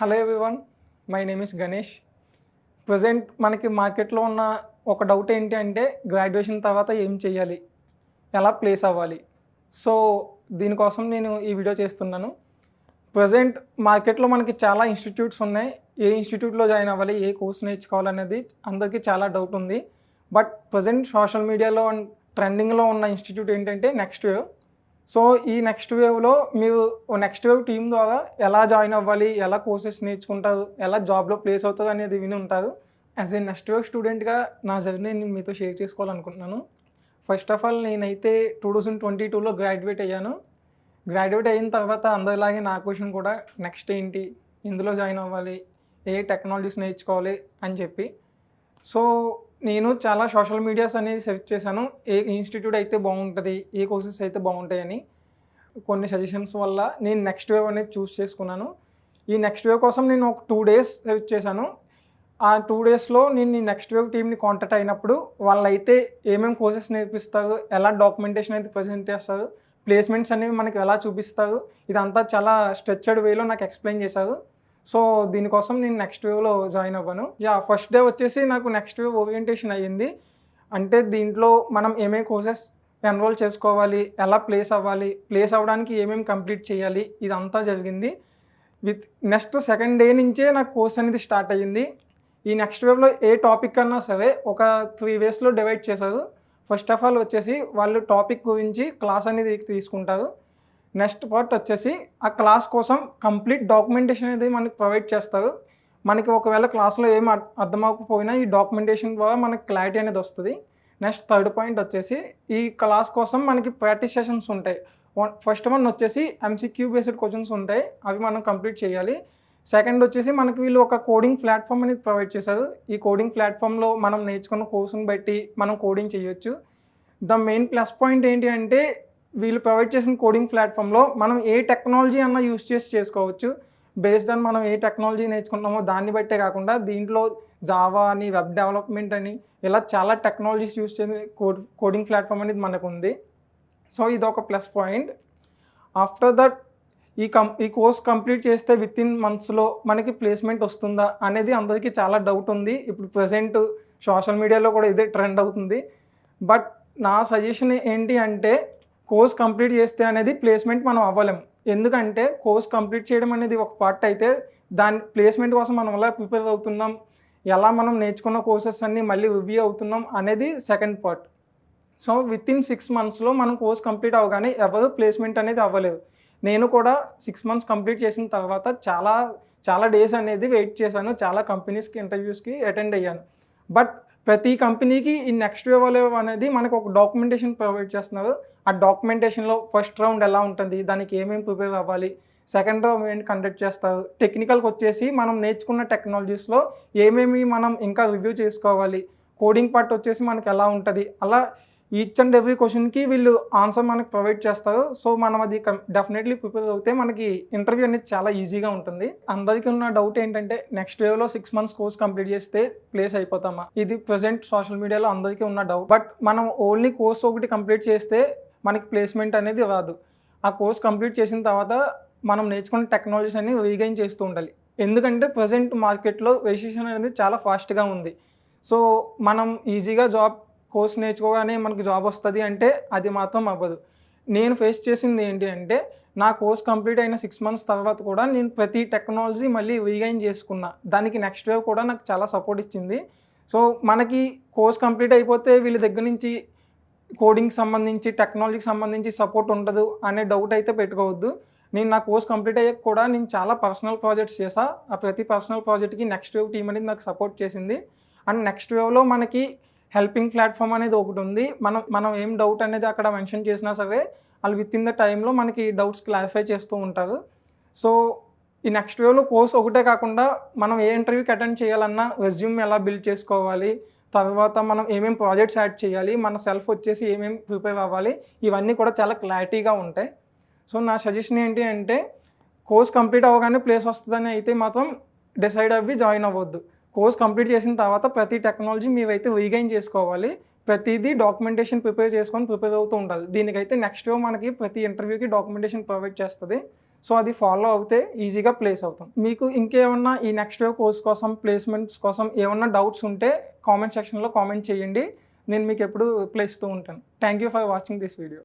Hello everyone, my name is Ganesh. Present మనకి మార్కెట్లో ఉన్న ఒక డౌట్ ఏంటి అంటే గ్రాడ్యుయేషన్ తర్వాత ఏం చేయాలి, ఎలా ప్లేస్ అవ్వాలి. సో దీనికోసం నేను ఈ వీడియో చేస్తున్నాను. ప్రజెంట్ మార్కెట్లో మనకి చాలా ఇన్స్టిట్యూట్స్ ఉన్నాయి. ఏ ఇన్స్టిట్యూట్లో జాయిన్ అవ్వాలి, ఏ కోర్స్ నేర్చుకోవాలనేది అందరికీ చాలా డౌట్ ఉంది. బట్ ప్రజెంట్ సోషల్ మీడియాలో ట్రెండింగ్లో ఉన్న ఇన్స్టిట్యూట్ ఏంటంటే నెక్స్ట్ వేవ్. సో ఈ నెక్స్ట్ వేవ్లో మీరు నెక్స్ట్ వేవ్ టీమ్ ద్వారా ఎలా జాయిన్ అవ్వాలి, ఎలా కోర్సెస్ నేర్చుకుంటారు, ఎలా జాబ్లో ప్లేస్ అవుతుంది అనేది విని ఉంటారు. యాజ్ ఏ నెక్స్ట్ వేవ్ స్టూడెంట్గా నా జర్నీ నేను మీతో షేర్ చేసుకోవాలనుకుంటున్నాను. ఫస్ట్ ఆఫ్ ఆల్ నేనైతే 2022లో గ్రాడ్యుయేట్ అయ్యాను. గ్రాడ్యుయేట్ అయిన తర్వాత అందరిలాగే నా క్వశ్చన్ కూడా నెక్స్ట్ ఏంటి, ఎందులో జాయిన్ అవ్వాలి, ఏ టెక్నాలజీస్ నేర్చుకోవాలి అని చెప్పి. సో నేను చాలా సోషల్ మీడియాస్ అనేది సెర్చ్ చేశాను. ఏ ఇన్స్టిట్యూట్ అయితే బాగుంటుంది, ఏ కోర్సెస్ అయితే బాగుంటాయని. కొన్ని సజెషన్స్ వల్ల నేను నెక్స్ట్ వేవ్ అనేది చూస్ చేసుకున్నాను. ఈ నెక్స్ట్ వేవ్ కోసం నేను ఒక 2 డేస్ సెర్చ్ చేశాను. ఆ 2 డేస్లో నేను ఈ నెక్స్ట్ వేవ్ టీమ్ని కాంటాక్ట్ అయినప్పుడు వాళ్ళైతే ఏమేమి కోర్సెస్ నేర్పిస్తారు, ఎలా డాక్యుమెంటేషన్ అయితే ప్రజెంట్ చేస్తారు, ప్లేస్మెంట్స్ అనేవి మనకి ఎలా చూపిస్తారు, ఇదంతా చాలా స్ట్రక్చర్డ్ వేలో నాకు ఎక్స్ప్లెయిన్ చేశారు. సో దీనికోసం నేను నెక్స్ట్ వేవ్లో జాయిన్ అవ్వను. ఫస్ట్ డే వచ్చేసి నాకు నెక్స్ట్ వేవ్ ఓరియంటేషన్ అయ్యింది. అంటే దీంట్లో మనం ఏమేమి కోర్సెస్ ఎన్రోల్ చేసుకోవాలి, ఎలా ప్లేస్ అవ్వాలి, ప్లేస్ అవ్వడానికి ఏమేమి కంప్లీట్ చేయాలి, ఇదంతా జరిగింది. నెక్స్ట్ సెకండ్ డే నుంచే నాకు కోర్స్ అనేది స్టార్ట్ అయ్యింది. ఈ నెక్స్ట్ వేవ్లో ఏ టాపిక్ అన్నా సరే ఒక 3 వేస్లో డివైడ్ చేశారు. ఫస్ట్ ఆఫ్ ఆల్ వచ్చేసి వాళ్ళు టాపిక్ గురించి క్లాస్ అనేది తీసుకుంటారు. నెక్స్ట్ పార్ట్ వచ్చేసి ఆ క్లాస్ కోసం కంప్లీట్ డాక్యుమెంటేషన్ అనేది మనకి ప్రొవైడ్ చేస్తారు. మనకి ఒకవేళ క్లాస్లో ఏం అర్థం అవ్వకపోయినా ఈ డాక్యుమెంటేషన్ ద్వారా మనకి క్లారిటీ అనేది వస్తుంది. నెక్స్ట్ థర్డ్ పాయింట్ వచ్చేసి ఈ క్లాస్ కోసం మనకి ప్రాక్టీస్ సెషన్స్ ఉంటాయి. ఫస్ట్ వన్ వచ్చేసి ఎంసీక్యూ బేస్డ్ క్వశ్చన్స్ ఉంటాయి, అవి మనం కంప్లీట్ చేయాలి. సెకండ్ వచ్చేసి మనకి వీళ్ళు ఒక కోడింగ్ ప్లాట్ఫామ్ అనేది ప్రొవైడ్ చేశారు. ఈ కోడింగ్ ప్లాట్ఫామ్లో మనం నేర్చుకున్న కోర్సుని బట్టి మనం కోడింగ్ చేయొచ్చు. ద మెయిన్ ప్లస్ పాయింట్ ఏంటి అంటే వీళ్ళు ప్రొవైడ్ చేసిన కోడింగ్ ప్లాట్ఫామ్లో మనం ఏ టెక్నాలజీ అన్నా యూస్ చేసి చేసుకోవచ్చు. బేస్డ్ ఆన్ మనం ఏ టెక్నాలజీ నేర్చుకుంటున్నామో దాన్ని బట్టే కాకుండా దీంట్లో జావా అని, వెబ్ డెవలప్మెంట్ అని, ఇలా చాలా టెక్నాలజీస్ యూస్ చేసే కోడింగ్ ప్లాట్ఫామ్ అనేది మనకు ఉంది. సో ఇది ఒక ప్లస్ పాయింట్. ఆఫ్టర్ దట్ ఈ కోర్స్ కంప్లీట్ చేస్తే వితిన్ మంత్స్లో మనకి ప్లేస్మెంట్ వస్తుందా అనేది అందరికీ చాలా డౌట్ ఉంది. ఇప్పుడు ప్రజెంట్ సోషల్ మీడియాలో కూడా ఇదే ట్రెండ్ అవుతుంది. బట్ నా సజెషన్ ఏంటి అంటే కోర్స్ కంప్లీట్ చేస్తే అనేది ప్లేస్మెంట్ మనం అవ్వలేం. ఎందుకంటే కోర్స్ కంప్లీట్ చేయడం అనేది ఒక పార్ట్ అయితే దాని ప్లేస్మెంట్ కోసం మనం ఎలా ప్రిపేర్ అవుతున్నాం, ఎలా మనం నేర్చుకున్న కోర్సెస్ అన్నీ మళ్ళీ రివ్యూ అవుతున్నాం అనేది సెకండ్ పార్ట్. సో వితిన్ 6 మంత్స్లో మనం కోర్స్ కంప్లీట్ అవ్వగానే ఎవరు ప్లేస్మెంట్ అనేది అవ్వలేదు. నేను కూడా 6 మంత్స్ కంప్లీట్ చేసిన తర్వాత చాలా డేస్ అనేది వెయిట్ చేశాను. చాలా కంపెనీస్కి ఇంటర్వ్యూస్కి అటెండ్ అయ్యాను. బట్ ప్రతి కంపెనీకి ఈ నెక్స్ట్ వేవ్ అనేది మనకు ఒక డాక్యుమెంటేషన్ ప్రొవైడ్ చేస్తున్నారు. ఆ డాక్యుమెంటేషన్లో ఫస్ట్ రౌండ్ ఎలా ఉంటుంది, దానికి ఏమేమి ప్రిపేర్ అవ్వాలి, సెకండ్ రౌండ్ ఏంటి కండక్ట్ చేస్తారు, టెక్నికల్కి వచ్చేసి మనం నేర్చుకున్న టెక్నాలజీస్లో ఏమేమి మనం ఇంకా రివ్యూ చేసుకోవాలి, కోడింగ్ పార్ట్ వచ్చేసి మనకి ఎలా ఉంటుంది, అలా ఈచ్ అండ్ ఎవ్రీ క్వశ్చన్కి వీళ్ళు ఆన్సర్ మనకు ప్రొవైడ్ చేస్తారు. సో మనం అది డెఫినెట్లీ ప్రిపేర్ అవుతే మనకి ఇంటర్వ్యూ అనేది చాలా ఈజీగా ఉంటుంది. అందరికీ ఉన్న డౌట్ ఏంటంటే నెక్స్ట్ వేవ్లో 6 మంత్స్ కోర్స్ కంప్లీట్ చేస్తే ప్లేస్ అయిపోతామా, ఇది ప్రజెంట్ సోషల్ మీడియాలో అందరికీ ఉన్న డౌట్. బట్ మనం ఓన్లీ కోర్స్ ఒకటి కంప్లీట్ చేస్తే మనకి ప్లేస్మెంట్ అనేది రాదు. ఆ కోర్స్ కంప్లీట్ చేసిన తర్వాత మనం నేర్చుకున్న టెక్నాలజీస్ అన్ని రీగైన్ చేస్తూ ఉండాలి. ఎందుకంటే ప్రజెంట్ మార్కెట్లో రిజిస్ట్రేషన్ అనేది చాలా ఫాస్ట్గా ఉంది. సో మనం ఈజీగా కోర్స్ నేర్చుకోగానే మనకి జాబ్ వస్తుంది అంటే అది మాత్రం అవ్వదు. నేను ఫేస్ చేసింది ఏంటి అంటే నా కోర్స్ కంప్లీట్ అయిన 6 మంత్స్ తర్వాత కూడా నేను ప్రతి టెక్నాలజీ మళ్ళీ రీగైన్ చేసుకున్నా. దానికి నెక్స్ట్ వేవ్ కూడా నాకు చాలా సపోర్ట్ ఇచ్చింది. సో మనకి కోర్స్ కంప్లీట్ అయిపోతే వీళ్ళ దగ్గర నుంచి కోడింగ్కి సంబంధించి, టెక్నాలజీకి సంబంధించి సపోర్ట్ ఉండదు అనే డౌట్ అయితే పెట్టుకోవద్దు. నేను నా కోర్స్ కంప్లీట్ అయ్యాక కూడా నేను చాలా పర్సనల్ ప్రాజెక్ట్స్ చేశా. ఆ ప్రతి పర్సనల్ ప్రాజెక్ట్కి నెక్స్ట్ వేవ్ టీమ్ అనేది నాకు సపోర్ట్ చేసింది. అండ్ నెక్స్ట్ వేవ్లో మనకి హెల్పింగ్ ప్లాట్ఫామ్ అనేది ఒకటి ఉంది. మనం ఏం డౌట్ అనేది అక్కడ మెన్షన్ చేసినా సరే వాళ్ళు వితిన్ ద టైంలో మనకి డౌట్స్ క్లారిఫై చేస్తూ ఉంటారు. సో ఈ నెక్స్ట్ వేవ్లో కోర్స్ ఒకటే కాకుండా మనం ఏ ఇంటర్వ్యూకి అటెండ్ చేయాలన్నా రెజ్యూమ్ ఎలా బిల్డ్ చేసుకోవాలి, తర్వాత మనం ఏమేమి ప్రాజెక్ట్స్ యాడ్ చేయాలి, మన సెల్ఫ్ వచ్చేసి ఏమేమి ప్రిపేర్ అవ్వాలి, ఇవన్నీ కూడా చాలా క్లారిటీగా ఉంటాయి. సో నా సజెషన్ ఏంటి అంటే కోర్స్ కంప్లీట్ అవ్వగానే ప్లేస్ వస్తుందని అయితే మాత్రం డిసైడ్ అవ్వి జాయిన్ అవ్వద్దు. కోర్స్ కంప్లీట్ చేసిన తర్వాత ప్రతి టెక్నాలజీ మీవైతే రీగైన్ చేసుకోవాలి. ప్రతిదీ డాక్యుమెంటేషన్ ప్రిపేర్ అవుతూ ఉండాలి. దీనికైతే నెక్స్ట్ మనకి ప్రతి ఇంటర్వ్యూకి డాక్యుమెంటేషన్ ప్రొవైడ్ చేస్తుంది. సో అది ఫాలో అవుతే ఈజీగా ప్లేస్ అవుతాం. మీకు ఇంకేమన్నా ఈ నెక్స్ట్ వేవ్ కోర్స్ కోసం, ప్లేస్మెంట్స్ కోసం ఏమన్నా డౌట్స్ ఉంటే కామెంట్ సెక్షన్లో కామెంట్ చేయండి. నేను మీకు ఎప్పుడు రిప్లై ఇస్తూ ఉంటాను. Thank you for watching this video.